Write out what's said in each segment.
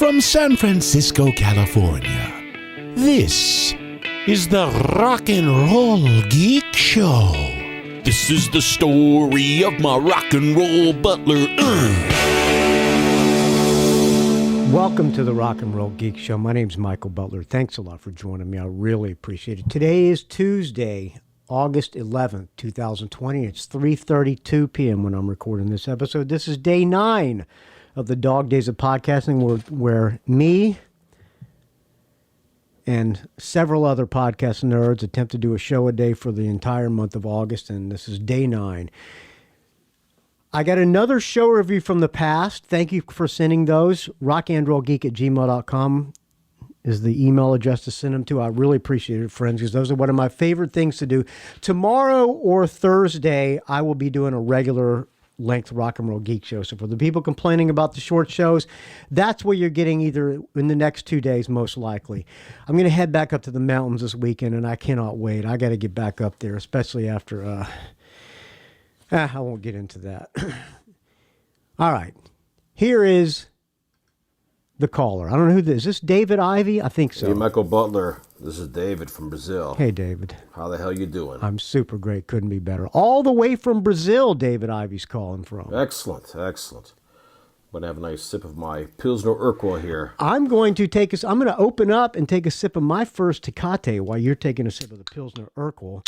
from San Francisco, California, this is the Rock and Roll Geek Show. This is the story of my rock and roll butler. Welcome to the Rock and Roll Geek Show. My name's Michael Butler. Thanks a lot for joining me. I really appreciate it. Today is Tuesday, August 11th, 2020. It's 3:32 p.m. when I'm recording this episode. This is day 9 of the Dog Days of Podcasting, where me and several other podcast nerds attempt to do a show a day for the entire month of August, and this is day 9. I got another show review from the past. Thank you for sending those. rockandrollgeek@gmail.com is the email address to send them to. I really appreciate it, friends, because those are one of my favorite things to do. Tomorrow or Thursday, I will be doing a regular length Rock and Roll Geek Show. So for the people complaining about the short shows, that's what you're getting either in the next 2 days, most likely. I'm going to head back up to the mountains this weekend, and I cannot wait. I got to get back up there, especially after... I won't get into that. All right. Here is the caller. I don't know who this is. Is this David Ivy? I think so. Hey, Michael Butler. This is David from Brazil. Hey, David. How the hell you doing? I'm super great. Couldn't be better. All the way from Brazil, David Ivy's calling from. Excellent, excellent. I'm going to have a nice sip of my Pilsner Urquell here. I'm going to open up and take a sip of my first Tecate while you're taking a sip of the Pilsner Urquell.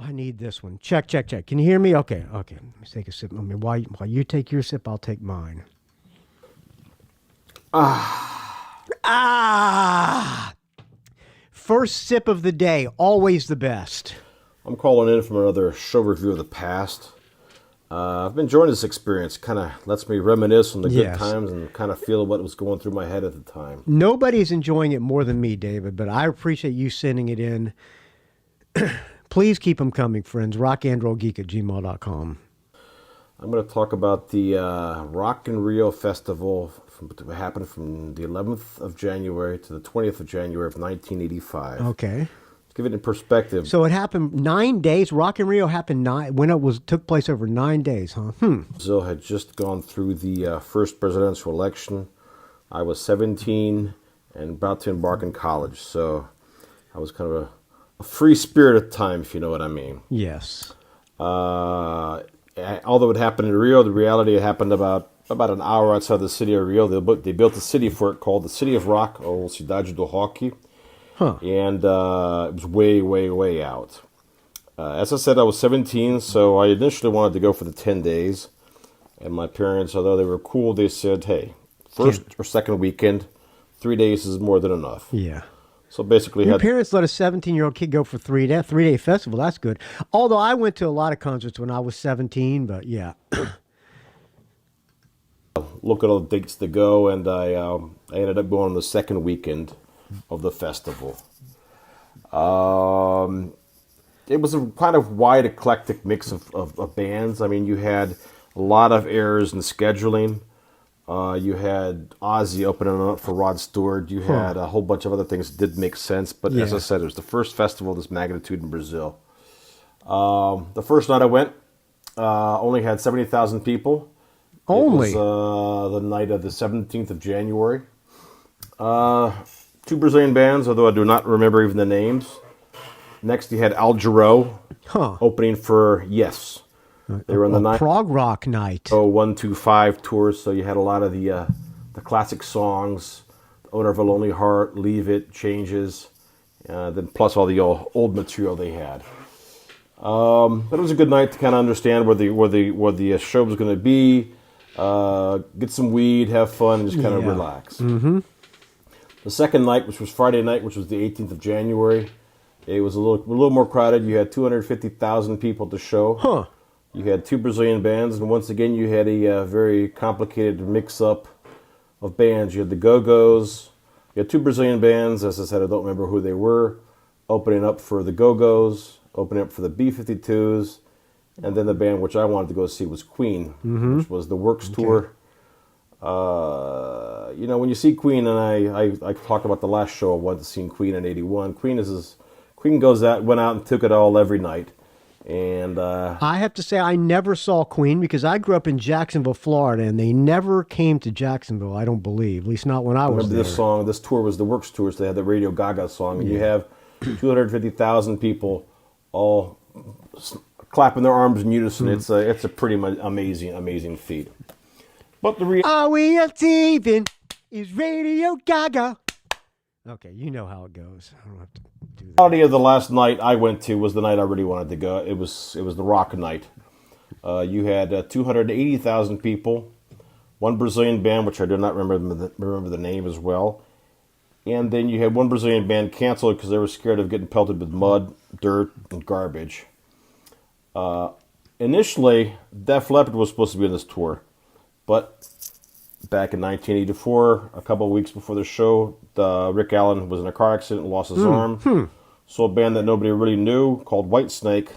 I need this one. Check. Can you hear me? Okay. Let me take a sip. While you take your sip, I'll take mine. First sip of the day, always the best. I'm calling in from another show review of the past. I've been enjoying this experience. Kind of lets me reminisce on the good times and kind of feel what was going through my head at the time. Nobody's enjoying it more than me, David, but I appreciate you sending it in. Please keep them coming, friends. rockandrollgeek@gmail.com. I'm going to talk about the Rock in Rio festival that happened from the 11th of January to the 20th of January of 1985. Okay. Let's give it in perspective. So it happened 9 days. Rock in Rio happened took place over 9 days, huh? Brazil had just gone through the first presidential election. I was 17 and about to embark in college, so I was kind of a free spirit at the time, if you know what I mean. Yes. Although it happened in Rio, the reality it happened about an hour outside the city of Rio. They built a city for it called the City of Rock, or Cidade do Rock. And it was way, way, way out. As I said, I was 17, so I initially wanted to go for the 10 days. And my parents, although they were cool, they said, hey, first or second weekend, 3 days is more than enough. Yeah. So basically, your parents let a 17-year-old kid go for 3 day three-day festival. That's good. Although I went to a lot of concerts when I was 17, but yeah. Look at all the dates to go, and I ended up going on the second weekend of the festival. It was a kind of wide, eclectic mix of bands. I mean, you had a lot of errors in scheduling. You had Ozzy opening up for Rod Stewart. You had a whole bunch of other things that did make sense. But as I said, it was the first festival of this magnitude in Brazil. The first night I went, only had 70,000 people. Only? It was the night of the 17th of January. 2 Brazilian bands, although I do not remember even the names. Next, you had Al Jarreau opening for Yes. They were on the prog rock night. 125 tours, so you had a lot of the classic songs, Owner of a Lonely Heart, Leave It, Changes, then plus all the old material they had. But it was a good night to kind of understand where the show was going to be, get some weed, have fun, and just kind of relax. Mm-hmm. The second night, which was Friday night, which was the 18th of January, it was a little more crowded. You had 250,000 people at the show. You had 2 Brazilian bands, and once again, you had a very complicated mix-up of bands. You had the Go-Go's. You had 2 Brazilian bands. As I said, I don't remember who they were. Opening up for the Go-Go's, opening up for the B-52s, and then the band which I wanted to go see was Queen, which was the Works Tour. When you see Queen, and I talked about the last show I went to see Queen in '81. Queen went out and took it all every night. And I have to say, I never saw Queen because I grew up in Jacksonville, Florida, and they never came to Jacksonville, I don't believe. At least not when I was remember there. this song, this tour was the Works tour, so they had the Radio Gaga song. And you have 250,000 people all clapping their arms in unison. It's a pretty amazing feat. But the Are we a thieving? Is Radio Gaga? Okay, you know how it goes. I don't have to do that. The reality of the last night I went to was the night I really wanted to go. It was the rock night. You had 280,000 people, one Brazilian band, which I do not remember the name as well, and then you had one Brazilian band canceled because they were scared of getting pelted with mud, dirt, and garbage. Initially, Def Leppard was supposed to be on this tour, but back in 1984, a couple of weeks before the show, Rick Allen was in a car accident and lost his arm. So a band that nobody really knew called Whitesnake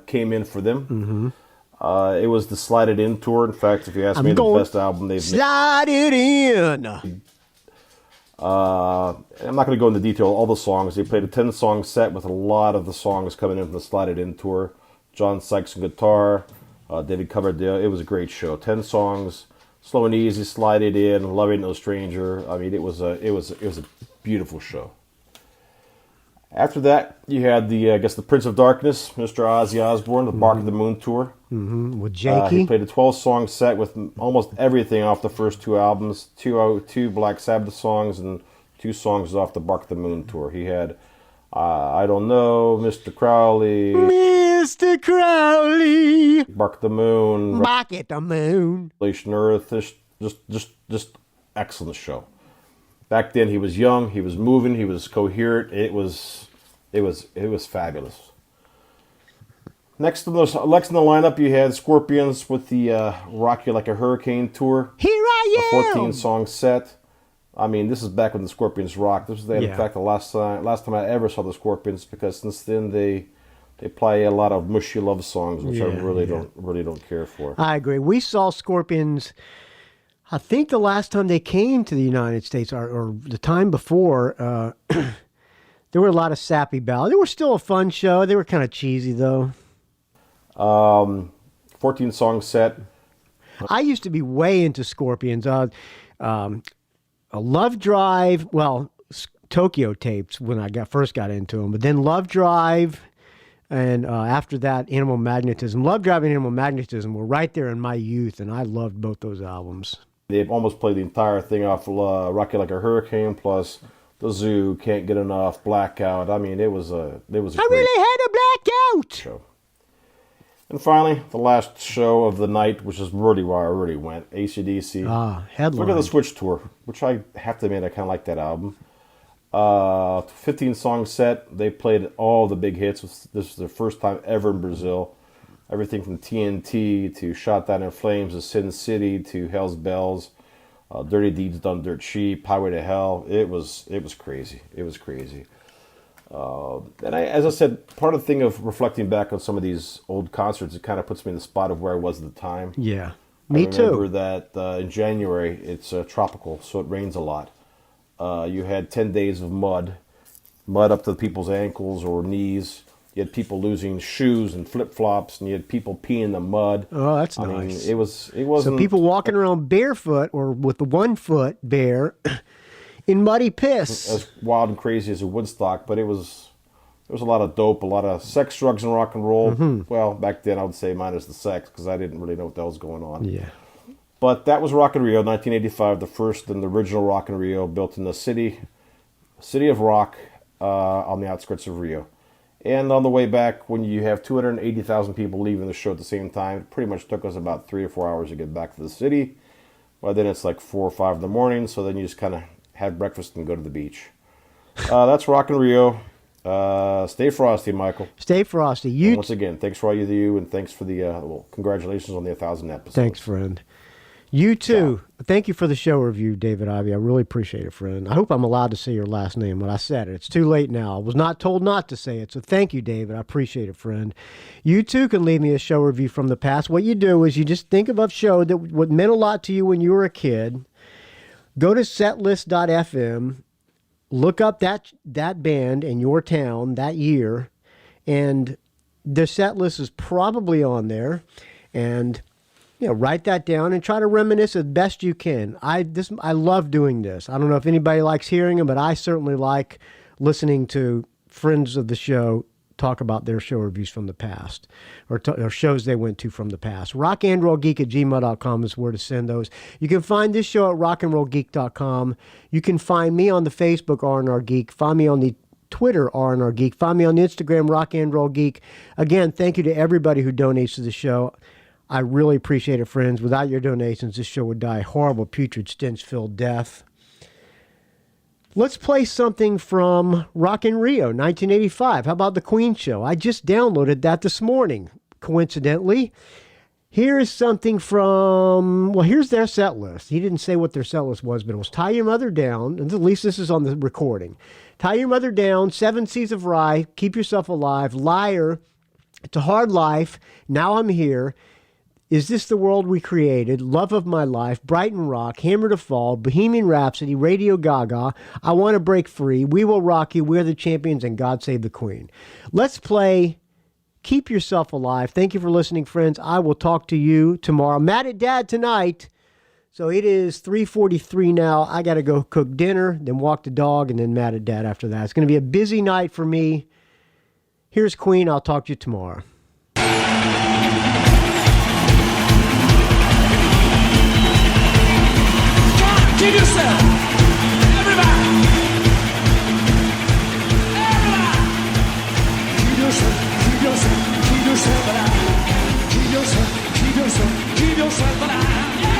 came in for them. It was the Slide It In tour. In fact, if you ask me, the best album they've made. Slide It In! I'm not going to go into detail all the songs. They played a 10-song set with a lot of the songs coming in from the Slide It In tour. John Sykes on guitar, David Coverdale. It was a great show. 10 songs, slow and easy, Slide It In, Love Ain't No Stranger. I mean, it was a beautiful show. After that, you had the Prince of Darkness, Mr. Ozzy Osbourne, the Bark of the Moon tour. With Chiaki. He played a 12-song set with almost everything off the first two albums, two Black Sabbath songs, and 2 songs off the Bark of the Moon tour. He had I Don't Know, Mr. Crowley. Mr. Crowley. Bark of the Moon. Bark at the Moon. Revelation Earth. Just excellent show. Back then, he was young, he was moving, he was coherent. It was fabulous. Next in the lineup, you had Scorpions with the Rock You Like a Hurricane tour. Here I am! A 14-song set. I mean, this is back when the Scorpions rocked. This was, in fact, the last time I ever saw the Scorpions, because since then they play a lot of mushy love songs, which I really don't care for. I agree. We saw Scorpions. I think the last time they came to the United States, or the time before, there were a lot of sappy ballads. They were still a fun show. They were kind of cheesy, though. 14-song set. I used to be way into Scorpions. A Love Drive, Tokyo tapes when I first got into them, but then Love Drive, and after that, Animal Magnetism. Love Drive and Animal Magnetism were right there in my youth, and I loved both those albums. They almost played the entire thing off Rock You Like a Hurricane, plus The Zoo, Can't Get Enough, Blackout. I mean, it was a great really had a blackout show. And finally, the last show of the night, which is really where I really went, AC/DC. Headline. Look at the Switch tour, which I have to admit I kind of like that album. 15-song set. They played all the big hits. This was their first time ever in Brazil. Everything from TNT to Shot Down in Flames to Sin City to Hell's Bells, Dirty Deeds Done Dirt Cheap, Highway to Hell. It was crazy. It was crazy. And as I said, part of the thing of reflecting back on some of these old concerts, it kind of puts me in the spot of where I was at the time. Yeah, me too. I remember that in January, it's tropical, so it rains a lot. You had 10 days of mud up to people's ankles or knees. You had people losing shoes and flip-flops, and you had people peeing in the mud. Oh, that's nice. nice. It wasn't... So people walking around barefoot or with the 1 foot bare in muddy piss. As wild and crazy as a Woodstock, but there was a lot of dope, a lot of sex, drugs, and rock and roll. Well, back then I would say minus the sex, because I didn't really know what the hell was going on. Yeah. But that was Rock in Rio, 1985, the first and the original Rock in Rio, built in the city of rock on the outskirts of Rio. And on the way back, when you have 280,000 people leaving the show at the same time, it pretty much took us about 3 or 4 hours to get back to the city. Well, then it's like 4 or 5 in the morning, so then you just kind of have breakfast and go to the beach. That's Rock in Rio. Stay frosty, Michael. Stay frosty. Once again, thanks for all you do, and thanks for the congratulations on the 1,000 episodes. Thanks, friend. You too. Yeah. Thank you for the show review, David Ivy. I really appreciate it, friend. I hope I'm allowed to say your last name when I said it. It's too late now. I was not told not to say it, so thank you, David. I appreciate it, friend. You too can leave me a show review from the past. What you do is you just think of a show that what meant a lot to you when you were a kid. Go to setlist.fm, look up that band in your town that year, and the set list is probably on there, and write that down and try to reminisce as best you can. I love doing this. I don't know if anybody likes hearing them, but I certainly like listening to friends of the show talk about their show reviews from the past, or shows they went to from the past. rockandrollgeek@gmail.com is where to send those. You can find this show at rockandrollgeek.com. You can find me on the Facebook R&R Geek. Find me on the Twitter R&R Geek. Find me on the Instagram Rock and Roll Geek. Again, thank you to everybody who donates to the show. I really appreciate it, friends. Without your donations, this show would die a horrible, putrid, stench-filled death. Let's play something from Rock in Rio, 1985. How about the Queen show? I just downloaded that this morning, coincidentally. Here is something from, here's their set list. He didn't say what their set list was, but it was Tie Your Mother Down, and at least this is on the recording. Tie Your Mother Down, 7 Seas of Rye, Keep Yourself Alive, Liar, It's a Hard Life, Now I'm Here, Is This the World We Created, Love of My Life, Brighton Rock, Hammer to Fall, Bohemian Rhapsody, Radio Gaga, I Want to Break Free, We Will Rock You, We're the Champions, and God Save the Queen. Let's play Keep Yourself Alive. Thank you for listening, friends. I will talk to you tomorrow. Mad at Dad tonight. So it is 3:43 now. I got to go cook dinner, then walk the dog, and then Mad at Dad after that. It's going to be a busy night for me. Here's Queen. I'll talk to you tomorrow. Keep yourself, everybody, everybody. Keep yourself alive. Keep yourself alive. Yeah.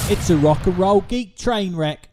It's a rock and roll geek train wreck.